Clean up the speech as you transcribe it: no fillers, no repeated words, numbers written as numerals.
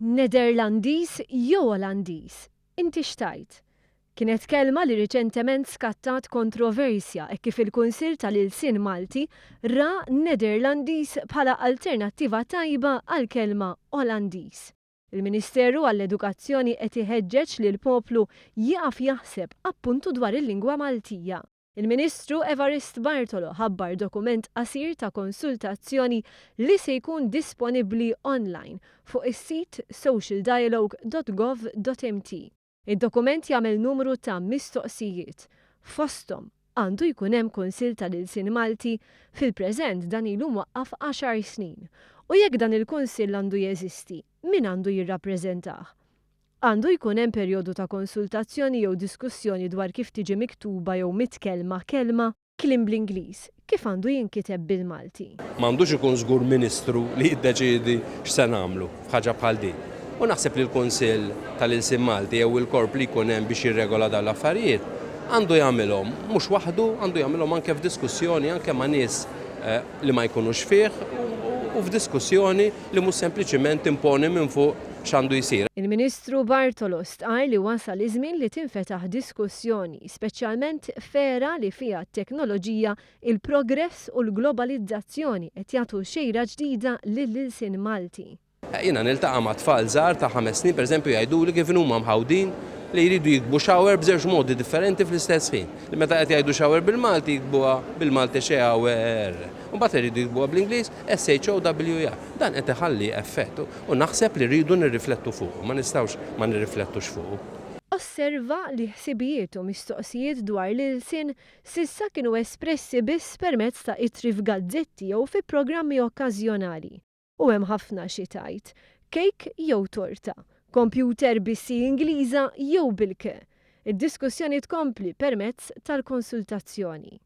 Nederlandiż jew Olandiż? Inti x'tajt? Kienet kelma li riċentement skattat kontroversja hekk kif il-Kunsill tal-Ilsien Malti ra Nederlandiż bħala alternattiva tajba għall-kelma Olandiż. Il-Ministeru għall-Edukazzjoni qed iħeġġeġ lil poplu jieqaf jaħseb appuntu dwar il-lingwa Maltija. Il-Ministru Evarist Bartolo ħabbar dokument qasir ta' konsultazzjoni li se jkun disponibbli online fuq is-sit socialdialogue.gov.mt. Id-dokument jagħmel numru ta' mistoqsijiet. Fosthom għandu jkun hemm Kunsill tal-Ilsien Malti fil-preżent dan ilu mwaqqaf 10 snin. U jekk dan il-Kunsill għandu jeżisti, min għandu jirrappreżentah? Għandu jkun hemm perjodu ta' konsultazzjoni jew diskussjoni dwar kif tiġi miktuba jew mitkellma kelma kliem bl-Ingliż, kif għandu jinkiteb bil-Malti. M'għandux ikun żgur Ministru li jiddeċiedi x'se nagħmlu f'ħaġa bħal din. U naħseb li l-Kunsill tal-Ilsien Malti jew il-korp li jkun hemm biex jirregola dawn l-affarijiet għandu jagħmilhom mhux waħdu, għandu jagħmilhom anke f'diskussjoni anke ma' nies li ma jkunux fih u f'diskussjoni li mhux sempliċiment imponi minn fuq x'għandu jsir. Il-Ministru Bartolo stqar li wasal iż-żmien li tinfetaħ diskussjoni, speċjalment fera li fiha t-teknoloġija, il-progress u l-globalizzazzjoni qed jagħtu xejra ġdida lill-Ilsien Malti. Jiena niltaqa' ma' tfal żgħar ta' 5 snin pereżempju jgħiduli kif huma mħawdin li jridu jiktbu shower b'żewġ modi differenti fl-istess ħin. Li meta qed jgħidu shower bil-Malti jiktbuha bil-Malti shower. U mbagħad iridu jiktbuha bl-Ingliż SHOWR. Dan qed iħalli effett u naħseb li rridu nirriflettu fuq, ma nistgħux ma nirriflettux fuq. Osserva li ħsibijiet u mistoqsijiet dwar l-Ilsien s'issa kienu espressi biss permezz ta' ittri f'gazzetti jew fi programmi okkażjonali. U hemm ħafna xi tajt, kejk jew torta, kompjuter bissi Ingliża jew bil-ke. Id-diskussjoni tkompli permezz tal-konsultazzjoni.